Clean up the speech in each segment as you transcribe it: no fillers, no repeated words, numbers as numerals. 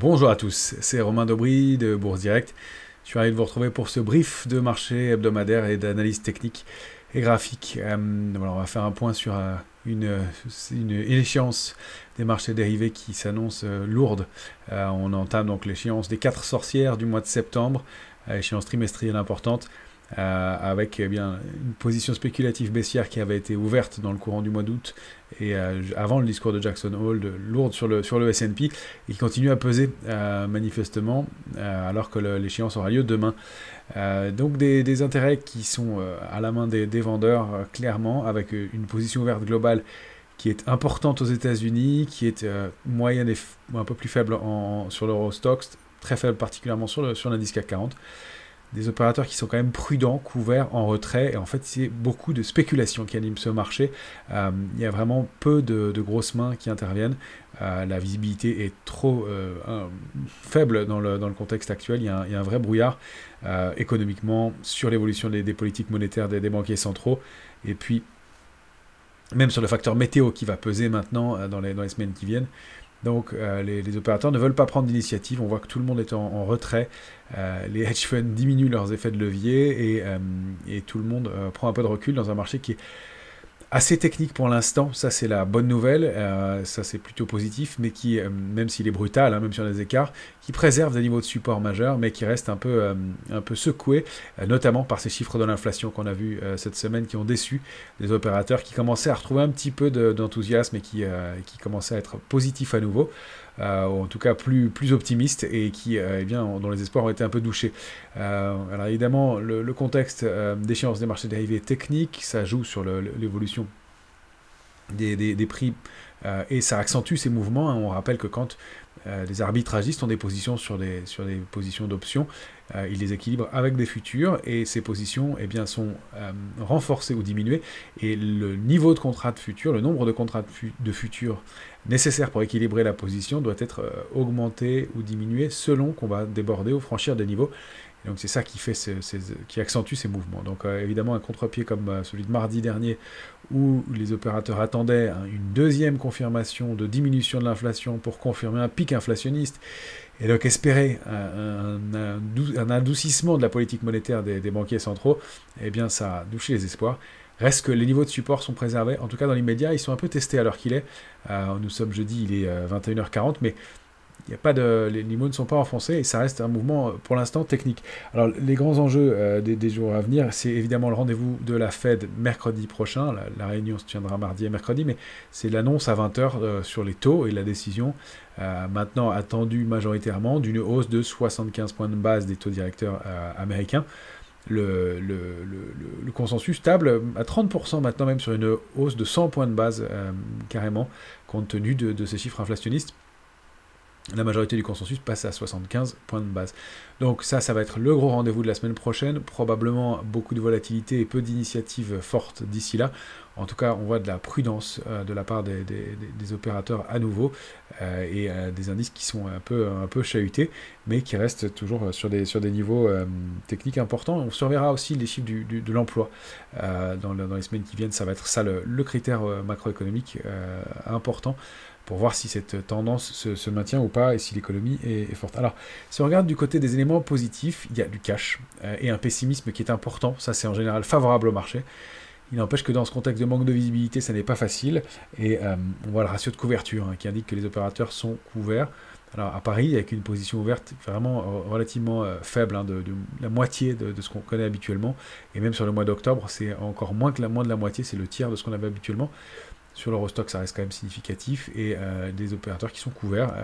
Bonjour à tous, c'est Romain Daubry de Bourse Direct. Je suis ravi de vous retrouver pour ce brief de marché hebdomadaire et d'analyse technique et graphique. Voilà, on va faire un point sur une échéance des marchés dérivés qui s'annonce lourde. On entame donc l'échéance des 4 sorcières du mois de septembre, échéance trimestrielle importante. Avec bien une position spéculative baissière qui avait été ouverte dans le courant du mois d'août et avant le discours de Jackson Hole, lourde sur le S&P, et qui continue à peser manifestement alors que l'échéance aura lieu demain. Donc des intérêts qui sont à la main des vendeurs clairement, avec une position ouverte globale qui est importante aux États-Unis, qui est moyenne et un peu plus faible sur l'Eurostoxx, très faible particulièrement sur l'indice CAC 40. Des opérateurs qui sont quand même prudents, couverts, en retrait, et en fait c'est beaucoup de spéculation qui anime ce marché. Il y a vraiment peu de grosses mains qui interviennent. La visibilité est trop faible dans le contexte actuel. Il y a un vrai brouillard économiquement sur l'évolution des politiques monétaires des banquiers centraux, et puis même sur le facteur météo qui va peser maintenant dans les semaines qui viennent. Donc les opérateurs ne veulent pas prendre d'initiative, on voit que tout le monde est en retrait, les hedge funds diminuent leurs effets de levier et tout le monde prend un peu de recul dans un marché qui est assez technique pour l'instant. Ça c'est la bonne nouvelle, ça c'est plutôt positif, mais qui, même s'il est brutal, même sur les écarts, qui préserve des niveaux de support majeurs, mais qui reste un peu secoué, notamment par ces chiffres de l'inflation qu'on a vus cette semaine, qui ont déçu des opérateurs qui commençaient à retrouver un petit peu d'enthousiasme et qui commençaient à être positifs à nouveau, ou en tout cas plus optimistes, et qui, dont les espoirs ont été un peu douchés. Alors évidemment, le contexte d'échéance des marchés dérivés techniques, ça joue sur l'évolution des prix, et ça accentue ces mouvements. On rappelle que quand les arbitragistes ont des positions sur des positions d'options, ils les équilibrent avec des futurs, et ces positions sont renforcées ou diminuées, et le niveau de contrat de futur, le nombre de contrats de futur nécessaires pour équilibrer la position doit être augmenté ou diminué selon qu'on va déborder ou franchir des niveaux. Et donc c'est ça qui accentue ces mouvements. Donc évidemment un contre-pied comme celui de mardi dernier, où les opérateurs attendaient une deuxième confirmation de diminution de l'inflation pour confirmer un pic inflationniste, et donc espérer un adoucissement de la politique monétaire des banquiers centraux, ça a douché les espoirs. Reste que les niveaux de support sont préservés, en tout cas dans l'immédiat, ils sont un peu testés à l'heure qu'il est. Nous sommes jeudi, il est 21h40, mais les niveaux ne sont pas enfoncés, et ça reste un mouvement pour l'instant technique. Alors les grands enjeux des jours à venir, c'est évidemment le rendez-vous de la Fed mercredi prochain. La réunion se tiendra mardi et mercredi, mais c'est l'annonce à 20h sur les taux et la décision maintenant attendue majoritairement d'une hausse de 75 points de base des taux directeurs américains. Le consensus stable à 30% maintenant, même sur une hausse de 100 points de base carrément, compte tenu de ces chiffres inflationnistes. La majorité du consensus passe à 75 points de base. Donc ça va être le gros rendez-vous de la semaine prochaine. Probablement beaucoup de volatilité et peu d'initiatives fortes d'ici là. En tout cas, on voit de la prudence de la part des opérateurs à nouveau, et des indices qui sont un peu chahutés, mais qui restent toujours sur des niveaux techniques importants. On surveillera aussi les chiffres de l'emploi dans les semaines qui viennent. Ça va être ça le critère macroéconomique important, pour voir si cette tendance se maintient ou pas, et si l'économie est forte. Alors, si on regarde du côté des éléments positifs, il y a du cash et un pessimisme qui est important. Ça, c'est en général favorable au marché. Il n'empêche que dans ce contexte de manque de visibilité, ça n'est pas facile, et on voit le ratio de couverture qui indique que les opérateurs sont couverts. Alors à Paris, avec une position ouverte vraiment relativement faible, de la moitié de ce qu'on connaît habituellement, et même sur le mois d'octobre, c'est encore moins de la moitié, c'est le tiers de ce qu'on avait habituellement. Sur l'Eurostoxx, ça reste quand même significatif, et des opérateurs qui sont couverts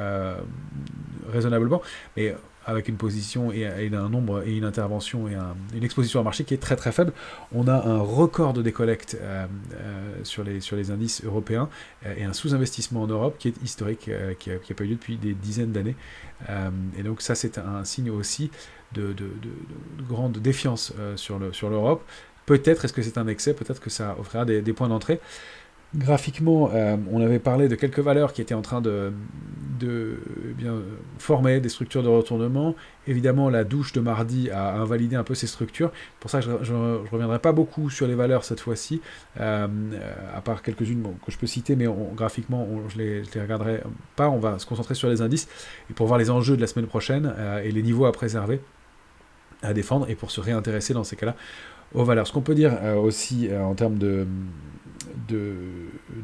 raisonnablement, mais avec une position et un nombre et une intervention et une exposition à marché qui est très très faible. On a un record de décollecte sur les indices européens, et un sous-investissement en Europe qui est historique, qui n'a pas eu lieu depuis des dizaines d'années. Et donc ça, c'est un signe aussi de grande défiance sur l'Europe. Peut-être, est-ce que c'est un excès? Peut-être que ça offrira des points d'entrée. Graphiquement, on avait parlé de quelques valeurs qui étaient en train eh bien, former des structures de retournement. Évidemment, la douche de mardi a invalidé un peu ces structures. C'est pour ça que je ne reviendrai pas beaucoup sur les valeurs cette fois-ci, à part quelques-unes que je peux citer, mais graphiquement, je les regarderai pas. On va se concentrer sur les indices et pour voir les enjeux de la semaine prochaine et les niveaux à préserver, à défendre, et pour se réintéresser dans ces cas-là aux valeurs. Ce qu'on peut dire aussi en termes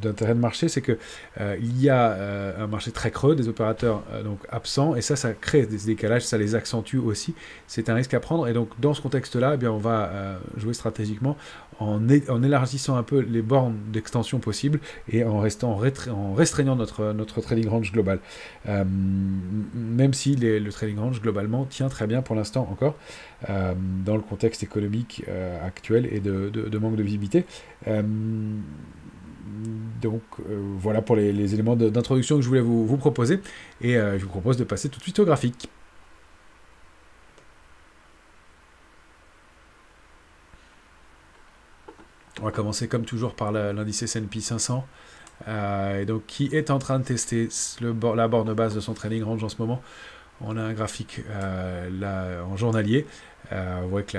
d'intérêt de marché, c'est que il y a un marché très creux, des opérateurs donc absents, et ça crée des décalages, ça les accentue aussi. C'est un risque à prendre, et donc dans ce contexte-là, eh bien, on va jouer stratégiquement en élargissant un peu les bornes d'extension possibles et en restreignant notre trading range global. Même si le trading range globalement tient très bien pour l'instant encore, dans le contexte économique actuel et de manque de visibilité. Donc voilà pour les éléments d'introduction que je voulais vous proposer, et je vous propose de passer tout de suite au graphique. On va commencer comme toujours par l'indice S&P 500, et donc, qui est en train de tester la borne basse de son trading range en ce moment. On a un graphique là, en journalier. Vous voyez que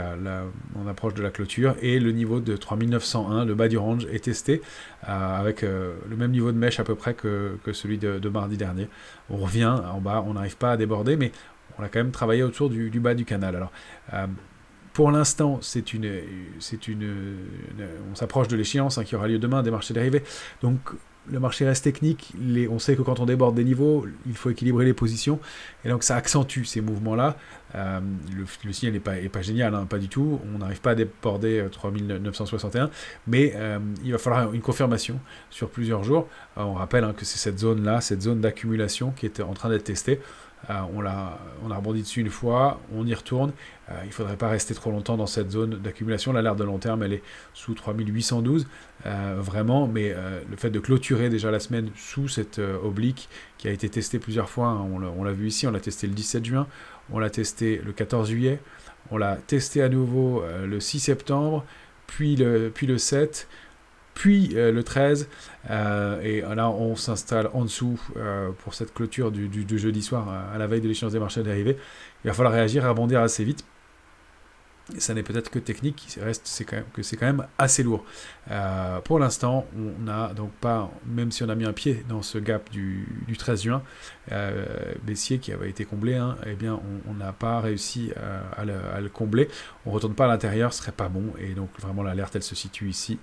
on approche de la clôture, et le niveau de 3901, le bas du range, est testé avec le même niveau de mèche à peu près que celui de mardi dernier. On revient en bas, on n'arrive pas à déborder, mais on a quand même travaillé autour du bas du canal. Alors, pour l'instant, on s'approche de l'échéance qui aura lieu demain des marchés dérivés. Donc, le marché reste technique. On sait que quand on déborde des niveaux, il faut équilibrer les positions. Et donc, ça accentue ces mouvements-là. Le signal n'est pas génial, hein, pas du tout. On n'arrive pas à déborder 3961. Mais il va falloir une confirmation sur plusieurs jours. On rappelle que c'est cette zone-là, cette zone d'accumulation qui est en train d'être testée. On a rebondi dessus une fois, on y retourne. Il ne faudrait pas rester trop longtemps dans cette zone d'accumulation. L'alerte de long terme, elle est sous 3812, vraiment. Mais le fait de clôturer déjà la semaine sous cette oblique qui a été testée plusieurs fois, hein, on l'a vu ici, on l'a testé le 17 juin, on l'a testé le 14 juillet, on l'a testé à nouveau le 6 septembre, puis le 7, puis le 13, et là on s'installe en dessous pour cette clôture du jeudi soir à la veille de l'échéance des marchés dérivés. Il va falloir réagir et rebondir assez vite. Et ça n'est peut-être que technique, c'est quand même assez lourd. Pour l'instant, on n'a donc pas, même si on a mis un pied dans ce gap du 13 juin, baissier qui avait été comblé, hein, eh bien on n'a pas réussi à le combler. On ne retourne pas à l'intérieur, ce serait pas bon, et donc vraiment l'alerte elle se situe ici,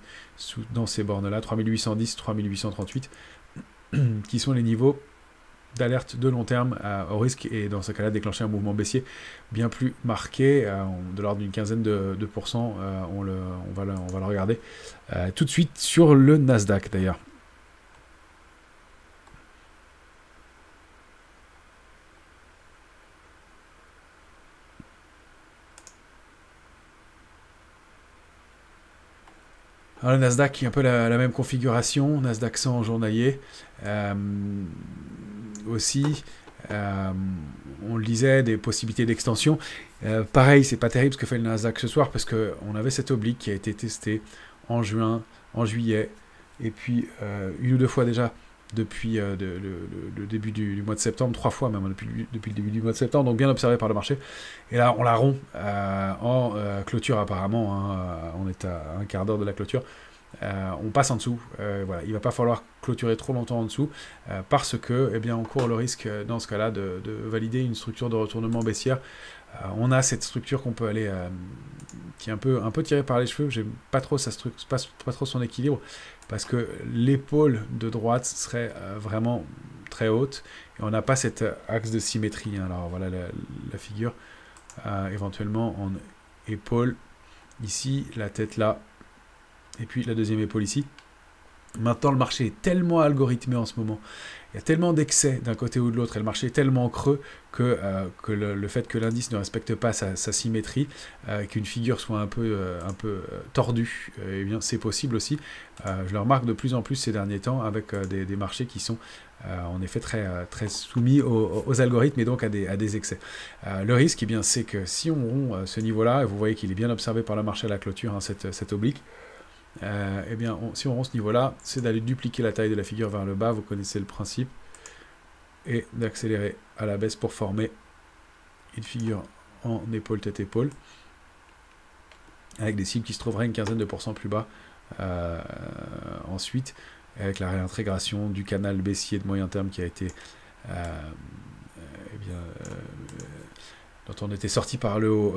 dans ces bornes-là, 3810, 3838, qui sont les niveaux d'alerte de long terme au risque, et dans ce cas-là déclencher un mouvement baissier bien plus marqué, de l'ordre d'une quinzaine de pourcents. On va le regarder tout de suite sur le Nasdaq d'ailleurs. Alors, le Nasdaq qui est un peu la même configuration, Nasdaq 100 en journalier. Aussi, on le disait, des possibilités d'extension. Pareil, c'est pas terrible ce que fait le Nasdaq ce soir, parce qu'on avait cette oblique qui a été testée en juin, en juillet, et puis une ou deux fois déjà depuis le début du mois de septembre, 3 fois même, depuis le début du mois de septembre, donc bien observé par le marché. Et là, on la rompt en clôture apparemment, hein, on est à un quart d'heure de la clôture. On passe en dessous, voilà. Il ne va pas falloir clôturer trop longtemps en dessous, parce que, eh bien, on court le risque, dans ce cas-là, de valider une structure de retournement baissière. On a cette structure qu'on peut aller, qui est un peu tirée par les cheveux. J'aime pas trop pas trop son équilibre, parce que l'épaule de droite serait vraiment très haute, et on n'a pas cet axe de symétrie, hein. Alors voilà la figure, éventuellement en épaule ici, la tête là, et puis la deuxième épaule ici. Maintenant, le marché est tellement algorithmé en ce moment, il y a tellement d'excès d'un côté ou de l'autre, et le marché est tellement creux que le fait que l'indice ne respecte pas sa symétrie, qu'une figure soit un peu tordue, eh bien c'est possible aussi. Je le remarque de plus en plus ces derniers temps, avec des marchés qui sont en effet très soumis aux algorithmes, et donc à des excès. Le risque, eh bien, c'est que si on rompt ce niveau-là, et vous voyez qu'il est bien observé par le marché à la clôture, hein, cette oblique, eh bien, si on rompt ce niveau-là, c'est d'aller dupliquer la taille de la figure vers le bas, vous connaissez le principe, et d'accélérer à la baisse pour former une figure en épaule, tête, épaule, avec des cibles qui se trouveraient une quinzaine de pourcents plus bas ensuite, avec la réintégration du canal baissier de moyen terme qui a été dont on était sorti par le haut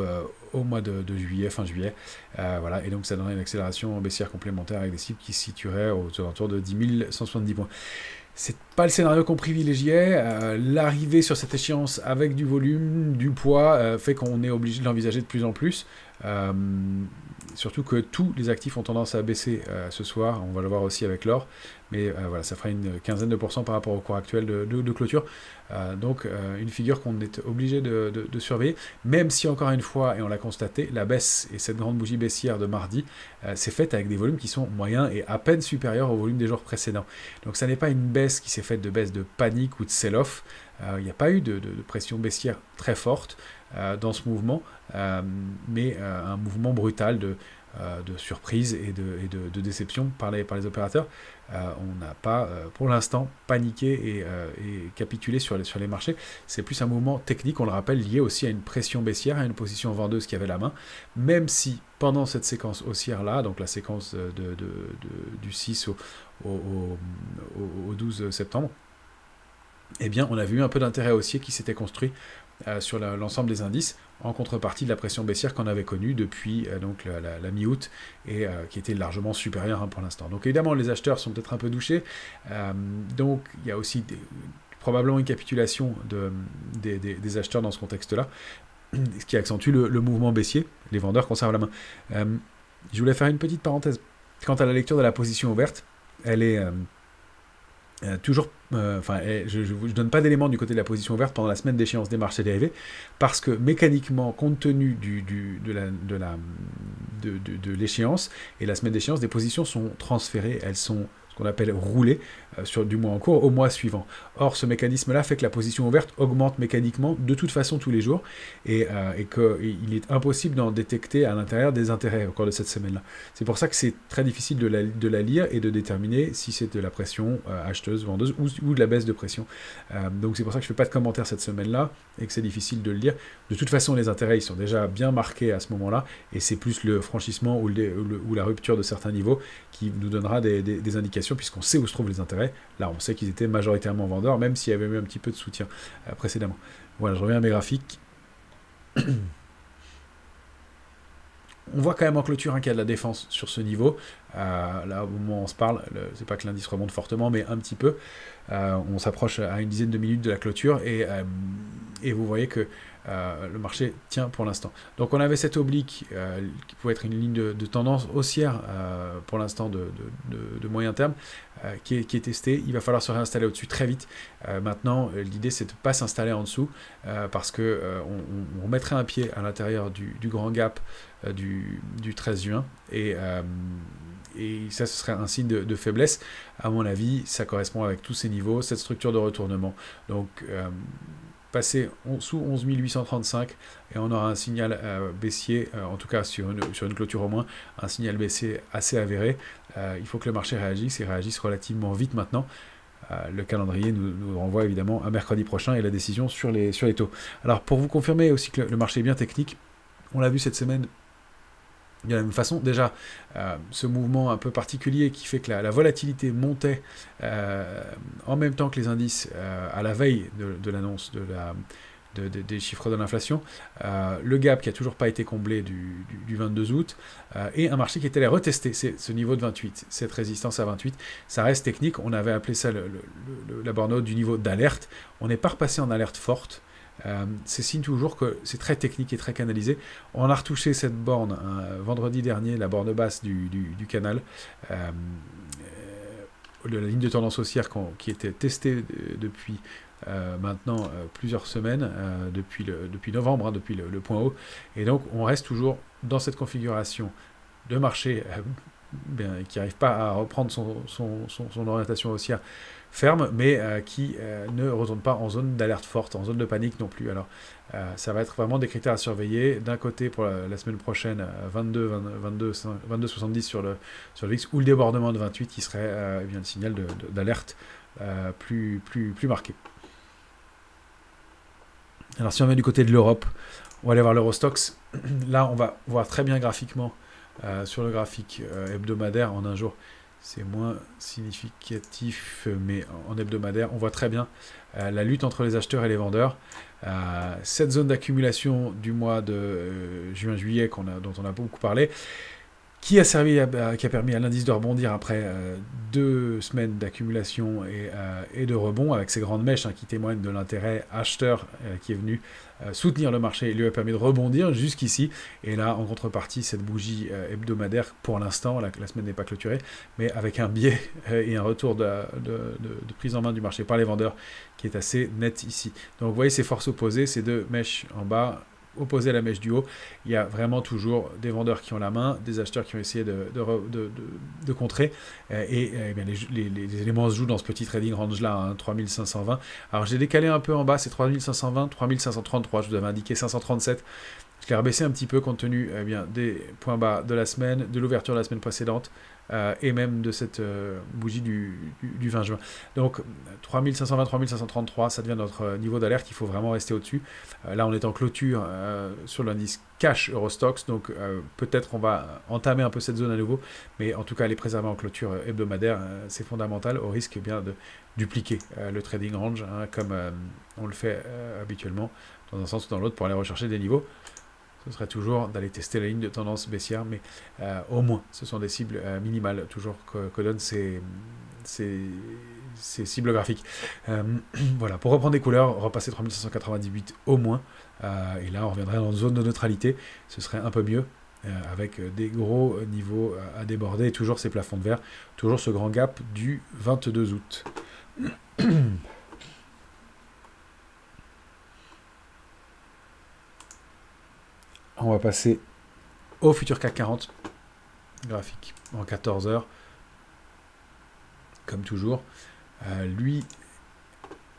au mois de juillet, fin juillet. Voilà, et donc ça donnerait une accélération baissière complémentaire avec des cibles qui se situeraient aux alentours de 10 170 points. C'est pas le scénario qu'on privilégiait. L'arrivée sur cette échéance avec du volume, du poids, fait qu'on est obligé de l'envisager de plus en plus. Surtout que tous les actifs ont tendance à baisser ce soir. On va le voir aussi avec l'or. Mais voilà, ça fera une quinzaine de pourcents par rapport au cours actuel de clôture. Donc une figure qu'on est obligé de surveiller. Même si encore une fois, et on l'a constaté, la baisse et cette grande bougie baissière de mardi s'est faite avec des volumes qui sont moyens et à peine supérieurs au volume des jours précédents. Donc ça n'est pas une baisse qui s'est faite de baisse de panique ou de sell-off. Il n'y a pas eu de pression baissière très forte dans ce mouvement, mais un mouvement brutal de surprise et de déception par les opérateurs. On n'a pas, pour l'instant, paniqué et capitulé sur les marchés. C'est plus un mouvement technique, on le rappelle, lié aussi à une pression baissière, à une position vendeuse qui avait la main, même si pendant cette séquence haussière-là, donc la séquence du 6 au 12 septembre, eh bien, on a vu un peu d'intérêt haussier qui s'était construit sur l'ensemble des indices, en contrepartie de la pression baissière qu'on avait connue depuis donc la mi-août et qui était largement supérieure pour l'instant. Donc évidemment, les acheteurs sont peut-être un peu douchés. Donc il y a aussi probablement une capitulation des acheteurs dans ce contexte-là, ce qui accentue le mouvement baissier. Les vendeurs conservent la main. Je voulais faire une petite parenthèse. Quant à la lecture de la position ouverte, elle est... toujours, je ne donne pas d'éléments du côté de la position ouverte pendant la semaine d'échéance des marchés dérivés, parce que mécaniquement, compte tenu de l'échéance et la semaine d'échéance, des positions sont transférées, elles sont ce qu'on appelle roulées du mois en cours au mois suivant. Or, ce mécanisme-là fait que la position ouverte augmente mécaniquement de toute façon tous les jours et qu'il est impossible d'en détecter à l'intérieur des intérêts au cours de cette semaine-là. C'est pour ça que c'est très difficile de la lire et de déterminer si c'est de la pression acheteuse, vendeuse ou de la baisse de pression. Donc c'est pour ça que je ne fais pas de commentaires cette semaine-là et que c'est difficile de le lire. De toute façon, les intérêts ils sont déjà bien marqués à ce moment-là et c'est plus le franchissement ou la rupture de certains niveaux qui nous donnera des indications puisqu'on sait où se trouvent les intérêts. Là, on sait qu'ils étaient majoritairement vendeurs, même s'il y avait eu un petit peu de soutien précédemment. Voilà, je reviens à mes graphiques. On voit quand même en clôture qu'il y a de la défense sur ce niveau. Là, au moment où on se parle, c'est pas que l'indice remonte fortement, mais un petit peu. On s'approche à une dizaine de minutes de la clôture et vous voyez que le marché tient pour l'instant. Donc on avait cette oblique qui pouvait être une ligne de tendance haussière pour l'instant de moyen terme qui est testée. Il va falloir se réinstaller au-dessus très vite. Maintenant, l'idée c'est de ne pas s'installer en dessous parce que on mettrait un pied à l'intérieur du grand gap du 13 juin et ça, ce serait un signe de faiblesse. À mon avis, ça correspond avec tous ces niveaux, cette structure de retournement. Donc, passer sous 11 835 et on aura un signal baissier, en tout cas sur une clôture au moins, un signal baissier assez avéré. Il faut que le marché réagisse et réagisse relativement vite maintenant. Le calendrier nous renvoie évidemment à mercredi prochain et la décision sur les taux. Alors, pour vous confirmer aussi que le marché est bien technique, on l'a vu cette semaine de la même façon, déjà, ce mouvement un peu particulier qui fait que la volatilité montait en même temps que les indices à la veille de l'annonce des chiffres de l'inflation, le gap qui n'a toujours pas été comblé du 22 août, et un marché qui était allé retester ce niveau de 28, cette résistance à 28, ça reste technique, on avait appelé ça la borne haute du niveau d'alerte, on n'est pas repassé en alerte forte, c'est signe toujours que c'est très technique et très canalisé. On a retouché cette borne vendredi dernier, la borne basse du canal, la ligne de tendance haussière qui était testée depuis maintenant plusieurs semaines, depuis novembre, depuis le point haut. Et donc on reste toujours dans cette configuration de marché qui n'arrive pas à reprendre son orientation haussière ferme, mais qui ne retourne pas en zone d'alerte forte, en zone de panique non plus. Alors, ça va être vraiment des critères à surveiller. D'un côté, pour la semaine prochaine, 22,70 sur le VIX, ou le débordement de 28 qui serait le signal d'alerte plus marqué. Alors, si on vient du côté de l'Europe, on va aller voir l'Eurostoxx. Là, on va voir très bien graphiquement sur le graphique hebdomadaire en un jour. C'est moins significatif, mais en hebdomadaire, on voit très bien la lutte entre les acheteurs et les vendeurs. Cette zone d'accumulation du mois de juin-juillet dont on a beaucoup parlé, qui a permis à l'indice de rebondir après 2 semaines d'accumulation et de rebond, avec ces grandes mèches qui témoignent de l'intérêt acheteur qui est venu soutenir le marché et lui a permis de rebondir jusqu'ici. Et là, en contrepartie, cette bougie hebdomadaire, pour l'instant, la semaine n'est pas clôturée, mais avec un biais et un retour de prise en main du marché par les vendeurs qui est assez net ici. Donc vous voyez ces forces opposées, ces 2 mèches en bas, opposé à la mèche du haut, il y a vraiment toujours des vendeurs qui ont la main, des acheteurs qui ont essayé de contrer, et bien les éléments se jouent dans ce petit trading range là, 3520. Alors j'ai décalé un peu en bas, c'est 3520, 3533, je vous avais indiqué 537. Je l'ai rebaissé un petit peu compte tenu des points bas de la semaine, de l'ouverture de la semaine précédente, et même de cette bougie du 20 juin. Donc 3520, 3533, ça devient notre niveau d'alerte, il faut vraiment rester au-dessus. Là on est en clôture sur l'indice cash Eurostoxx, donc peut-être on va entamer un peu cette zone à nouveau, mais en tout cas les préserver en clôture hebdomadaire, c'est fondamental, au risque bien de dupliquer le trading range, comme on le fait habituellement, dans un sens ou dans l'autre, pour aller rechercher des niveaux. Ce serait toujours d'aller tester la ligne de tendance baissière, mais au moins, ce sont des cibles minimales, toujours que donnent ces cibles graphiques. Voilà, pour reprendre des couleurs, repasser 3598 au moins, et là on reviendrait dans une zone de neutralité, ce serait un peu mieux, avec des gros niveaux à déborder, et toujours ces plafonds de verre, toujours ce grand gap du 22 août. On va passer au futur CAC 40, graphique en 14 heures, comme toujours. Lui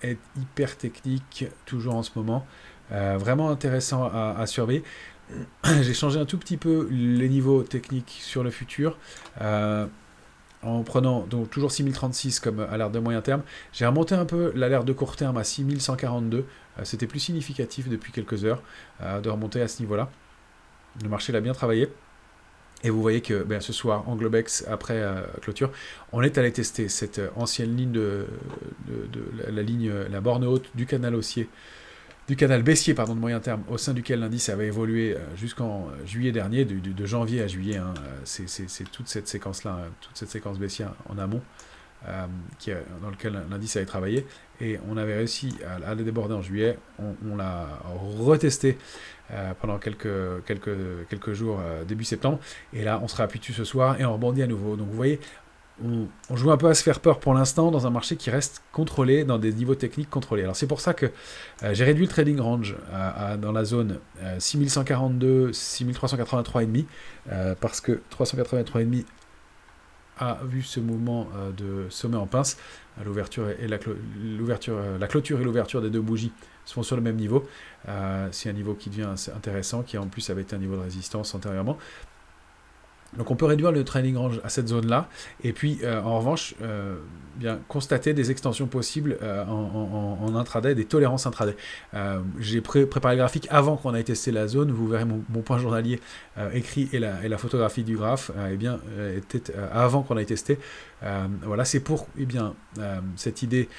est hyper technique, toujours en ce moment. Vraiment intéressant à surveiller. J'ai changé un tout petit peu les niveaux techniques sur le futur. En prenant donc toujours 6036 comme alerte de moyen terme. J'ai remonté un peu l'alerte de court terme à 6142. C'était plus significatif depuis quelques heures de remonter à ce niveau-là. Le marché l'a bien travaillé. Et vous voyez que ce soir, en Globex, après clôture, on est allé tester cette ancienne ligne la borne haute du canal haussier, du canal baissier de moyen terme, au sein duquel l'indice avait évolué jusqu'en juillet dernier, de janvier à juillet. C'est toute cette séquence-là, toute cette séquence baissière en amont, dans lequel l'indice avait travaillé. Et on avait réussi à le déborder en juillet. On l'a retesté pendant quelques jours début septembre. Et là, on se réappuie dessus ce soir et on rebondit à nouveau. Donc vous voyez, on joue un peu à se faire peur pour l'instant dans un marché qui reste contrôlé, dans des niveaux techniques contrôlés. Alors c'est pour ça que j'ai réduit le trading range dans la zone 6142, 6383,5, parce que 383,5 a vu ce mouvement de sommet en pince. L'ouverture et la clôture et l'ouverture des 2 bougies sont sur le même niveau. C'est un niveau qui devient intéressant, qui en plus avait été un niveau de résistance antérieurement. Donc on peut réduire le trading range à cette zone-là, et puis en revanche, constater des extensions possibles en intraday, des tolérances intraday. J'ai préparé le graphique avant qu'on ait testé la zone, vous verrez mon point journalier écrit et la photographie du graphe était avant qu'on ait testé. Voilà, c'est pour cette idée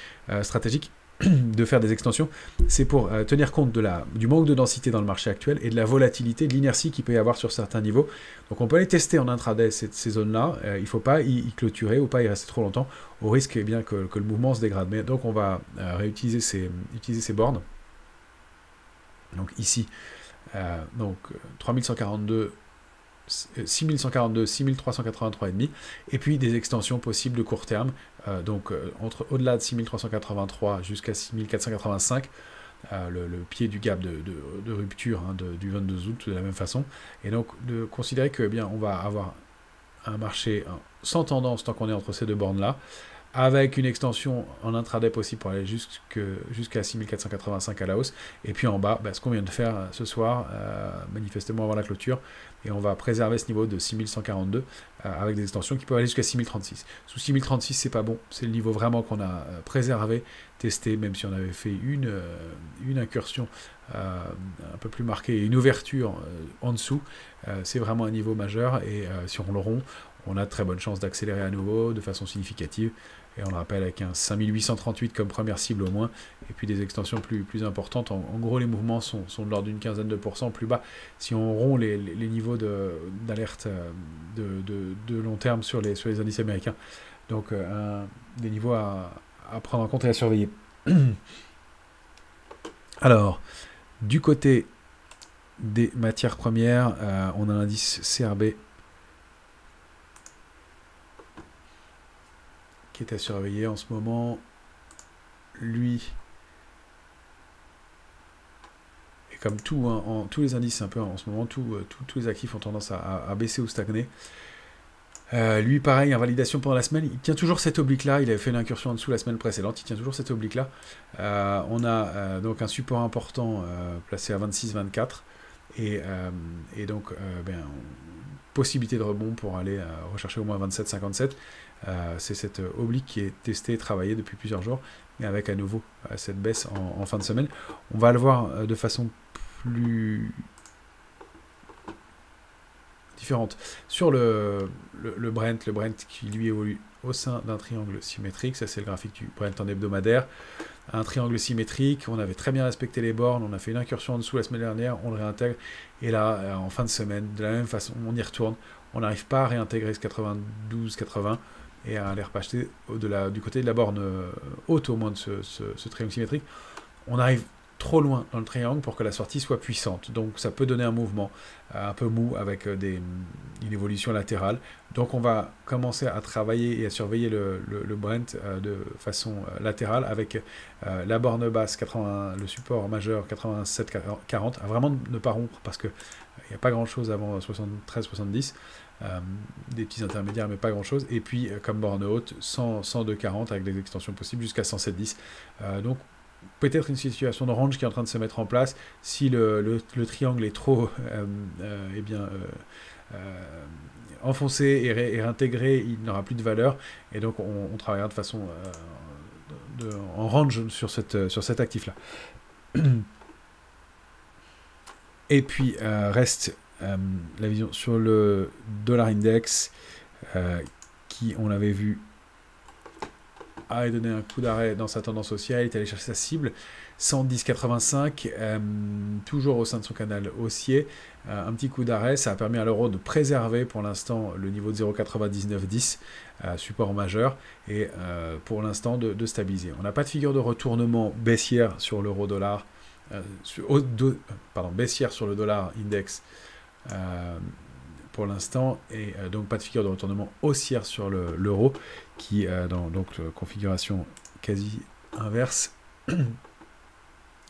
stratégique de faire des extensions, c'est pour tenir compte du manque de densité dans le marché actuel et de la volatilité, de l'inertie qu'il peut y avoir sur certains niveaux. Donc on peut aller tester en intraday ces zones-là, il ne faut pas y clôturer ou pas y rester trop longtemps, au risque que le mouvement se dégrade. Mais donc on va réutiliser utiliser ces bornes. Donc ici, 3142, 6142, 6383,5, et puis des extensions possibles de court terme, au-delà de 6383 jusqu'à 6485, le pied du gap de rupture du 22 août de la même façon, et donc de considérer que on va avoir un marché sans tendance tant qu'on est entre ces deux bornes-là, avec une extension en intraday possible pour aller jusqu'à 6485 à la hausse. Et puis en bas, ce qu'on vient de faire ce soir, manifestement avant la clôture, et on va préserver ce niveau de 6142 avec des extensions qui peuvent aller jusqu'à 6036. Sous 6036, c'est pas bon, c'est le niveau vraiment qu'on a préservé, testé, même si on avait fait une incursion un peu plus marquée et une ouverture en dessous. C'est vraiment un niveau majeur, et si on le rompt, on a de très bonnes chances d'accélérer à nouveau de façon significative. Et on le rappelle avec un 5838 comme première cible au moins, et puis des extensions plus importantes. En gros, les mouvements sont de l'ordre d'une quinzaine de pourcents plus bas. Si on rompt les niveaux d'alerte de long terme sur les indices américains. Donc, des niveaux à prendre en compte et à surveiller. Alors, du côté des matières premières, on a l'indice CRB qui est à surveiller en ce moment. Lui, et comme tout, tous les indices un peu en ce moment, tous les actifs ont tendance à baisser ou stagner. Lui, pareil, invalidation pendant la semaine. Il tient toujours cette oblique-là. Il avait fait une incursion en dessous la semaine précédente. Il tient toujours cette oblique-là. On a donc un support important placé à 26-24. Et donc, possibilité de rebond pour aller rechercher au moins 27-57. C'est cette oblique qui est testée et travaillée depuis plusieurs jours, mais avec à nouveau cette baisse en fin de semaine. On va le voir de façon plus différente sur le Brent qui lui évolue au sein d'un triangle symétrique. Ça, c'est le graphique du Brent en hebdomadaire. Un triangle symétrique, on avait très bien respecté les bornes, on a fait une incursion en dessous la semaine dernière, on le réintègre, et là, en fin de semaine, de la même façon, on y retourne, on n'arrive pas à réintégrer ce 92-80, et à aller repacheter du côté de la borne haute, au moins de ce triangle symétrique. On arrive trop loin dans le triangle pour que la sortie soit puissante. Donc ça peut donner un mouvement un peu mou avec une évolution latérale. Donc on va commencer à travailler et à surveiller le Brent de façon latérale avec la borne basse, le support majeur 87,40, à vraiment ne pas rompre parce qu'il n'y a pas grand-chose avant 73-70. Des petits intermédiaires mais pas grand chose, et puis comme borne haute 102,40 avec des extensions possibles jusqu'à 107,10. Donc peut-être une situation de range qui est en train de se mettre en place si le triangle est trop enfoncé et réintégré, il n'aura plus de valeur, et donc on travaillera de façon en range sur cet actif là. Et puis reste la vision sur le dollar index qui, on l'avait vu, a donné un coup d'arrêt dans sa tendance haussière. Il est allé chercher sa cible 110,85, toujours au sein de son canal haussier. Un petit coup d'arrêt, ça a permis à l'euro de préserver pour l'instant le niveau de 0,9910, support majeur, et pour l'instant de stabiliser. On n'a pas de figure de retournement baissière sur l'euro-dollar, baissière sur le dollar index pour l'instant, et donc pas de figure de retournement haussière sur l'euro qui dans configuration quasi inverse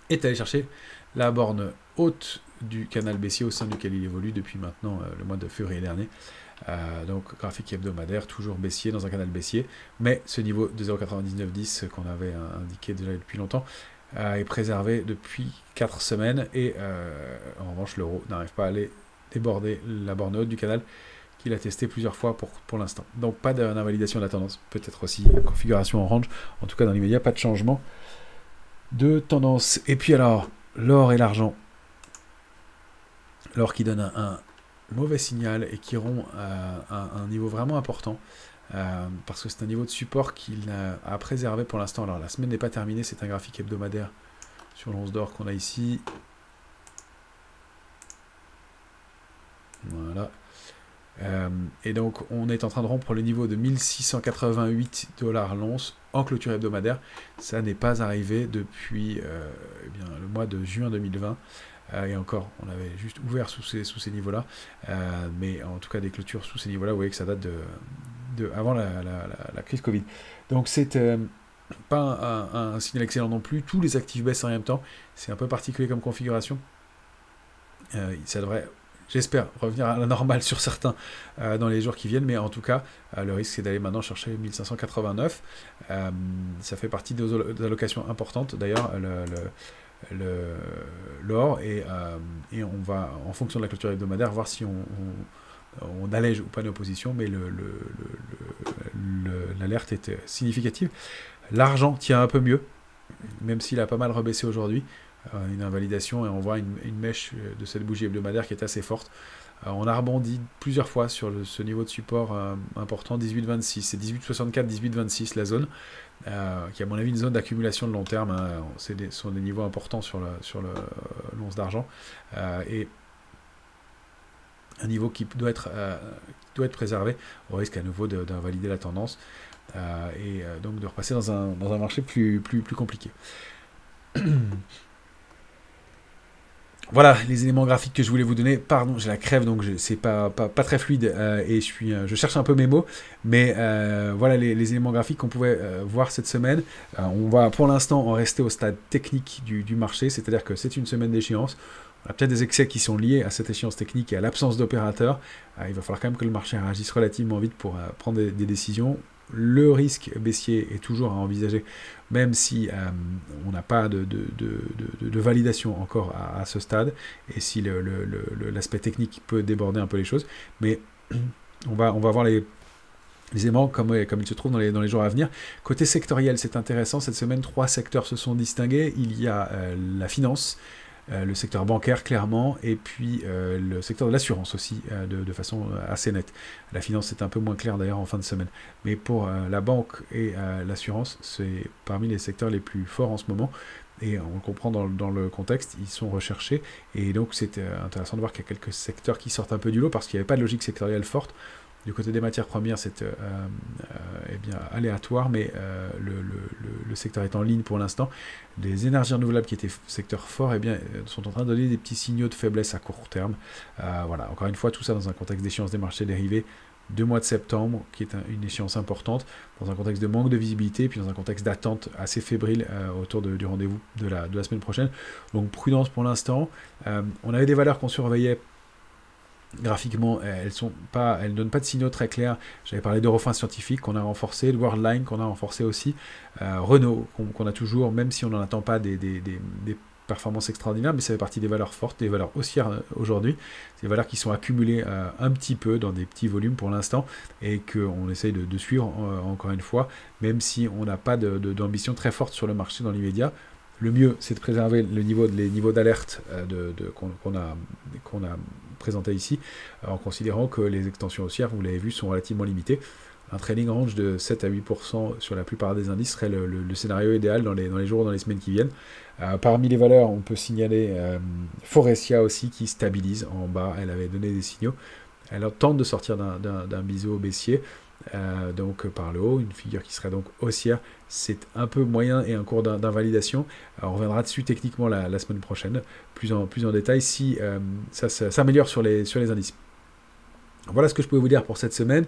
est allé chercher la borne haute du canal baissier au sein duquel il évolue depuis maintenant le mois de février dernier. Donc graphique hebdomadaire toujours baissier dans un canal baissier, mais ce niveau de 0,9910 qu'on avait indiqué déjà depuis longtemps est préservé depuis 4 semaines, et en revanche l'euro n'arrive pas à aller déborder la borne haute du canal qu'il a testé plusieurs fois pour l'instant. Donc pas d'invalidation de la tendance, peut-être aussi une configuration en range, en tout cas dans l'immédiat, pas de changement de tendance. Et puis alors, l'or et l'argent. L'or qui donne un mauvais signal et qui rompt un niveau vraiment important, parce que c'est un niveau de support qu'il a préservé pour l'instant. Alors la semaine n'est pas terminée, c'est un graphique hebdomadaire sur l'once d'or qu'on a ici. Voilà. Et donc on est en train de rompre le niveau de 1688 $ l'once en clôture hebdomadaire. Ça n'est pas arrivé depuis le mois de juin 2020. Et encore, on avait juste ouvert sous ces niveaux-là. Mais en tout cas, des clôtures sous ces niveaux-là, vous voyez que ça date de avant la crise Covid. Donc c'est pas un signal excellent non plus. Tous les actifs baissent en même temps. C'est un peu particulier comme configuration. Ça devrait j'espère revenir à la normale sur certains dans les jours qui viennent, mais en tout cas, le risque c'est d'aller maintenant chercher 1589. Ça fait partie des allocations importantes d'ailleurs, l'or, et on va, en fonction de la clôture hebdomadaire, voir si on allège ou pas nos positions, mais l'alerte est significative. L'argent tient un peu mieux, même s'il a pas mal rebaissé aujourd'hui. Une invalidation, et on voit une mèche de cette bougie hebdomadaire qui est assez forte. On a rebondi plusieurs fois sur ce niveau de support important, 18,26. C'est 18,64, 18,26 la zone, qui est à mon avis une zone d'accumulation de long terme. Hein. Ce sont des niveaux importants sur l'once d'argent. Et un niveau qui doit être préservé au risque à nouveau d'invalider la tendance et donc de repasser dans un marché plus compliqué. Voilà les éléments graphiques que je voulais vous donner. Pardon, j'ai la crève, donc c'est pas très fluide et je cherche un peu mes mots. Mais voilà les éléments graphiques qu'on pouvait voir cette semaine. On va pour l'instant en rester au stade technique du marché, c'est-à-dire que c'est une semaine d'échéance. On a peut-être des excès qui sont liés à cette échéance technique et à l'absence d'opérateurs. Il va falloir quand même que le marché réagisse relativement vite pour prendre des décisions. Le risque baissier est toujours à envisager, même si on n'a pas de validation encore à ce stade, et si l'aspect technique peut déborder un peu les choses. Mais on va voir les éléments comme ils se trouvent dans les jours à venir. Côté sectoriel, c'est intéressant. Cette semaine, 3 secteurs se sont distingués. Il y a la finance, le secteur bancaire clairement, et puis le secteur de l'assurance aussi, de façon assez nette. La finance c'est un peu moins clair d'ailleurs en fin de semaine, mais pour la banque et l'assurance, c'est parmi les secteurs les plus forts en ce moment, et on le comprend dans le contexte, ils sont recherchés, et donc c'est intéressant de voir qu'il y a quelques secteurs qui sortent un peu du lot, parce qu'il n'y avait pas de logique sectorielle forte. Du côté des matières premières, c'est eh bien, aléatoire, mais le secteur est en ligne pour l'instant. Les énergies renouvelables, qui étaient secteurs forts, eh bien, sont en train de donner des petits signaux de faiblesse à court terme. Voilà, encore une fois, tout ça dans un contexte d'échéance des marchés dérivés du mois de septembre, qui est une échéance importante, dans un contexte de manque de visibilité, puis dans un contexte d'attente assez fébrile autour du rendez-vous de la semaine prochaine. Donc prudence pour l'instant. On avait des valeurs qu'on surveillait. Graphiquement, elles ne donnent pas de signaux très clairs. J'avais parlé d'Eurofins Scientifique qu'on a renforcé, de Worldline qu'on a renforcé aussi, Renault qu'on a toujours, même si on n'en attend pas des performances extraordinaires, mais ça fait partie des valeurs fortes, des valeurs haussières aujourd'hui, des valeurs qui sont accumulées un petit peu dans des petits volumes pour l'instant, et qu'on essaye de suivre encore une fois, même si on n'a pas d'ambition très forte sur le marché dans l'immédiat. Le mieux, c'est de préserver les niveaux d'alerte qu'on a présenté ici, en considérant que les extensions haussières, vous l'avez vu, sont relativement limitées. Un trading range de 7 à 8% sur la plupart des indices serait le scénario idéal dans les jours, dans les semaines qui viennent. Parmi les valeurs, on peut signaler Forestia aussi, qui stabilise en bas. Elle avait donné des signaux. Elle tente de sortir d'un biseau baissier. Donc par le haut, une figure qui serait donc haussière, c'est un peu moyen et un cours d'invalidation. On reviendra dessus techniquement la semaine prochaine, plus en détail, si ça s'améliore sur les indices. Voilà ce que je pouvais vous dire pour cette semaine.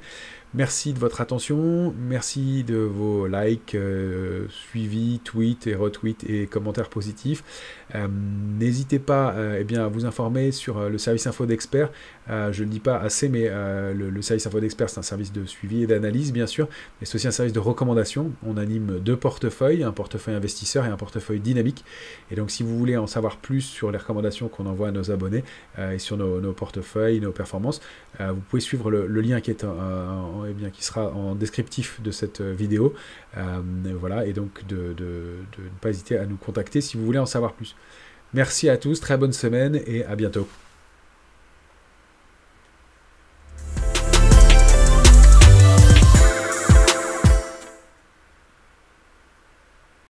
Merci de votre attention, merci de vos likes, suivis, tweets et retweets et commentaires positifs. N'hésitez pas eh bien, à vous informer sur le service info d'experts. Je ne le dis pas assez, mais le service info d'experts, c'est un service de suivi et d'analyse, bien sûr, mais c'est aussi un service de recommandation. On anime 2 portefeuilles, un portefeuille investisseur et un portefeuille dynamique. Et donc, si vous voulez en savoir plus sur les recommandations qu'on envoie à nos abonnés et sur nos portefeuilles, nos performances, vous pouvez suivre le lien qui est eh bien, qui sera en descriptif de cette vidéo. Voilà, et donc de ne pas hésiter à nous contacter si vous voulez en savoir plus. Merci à tous, très bonne semaine et à bientôt.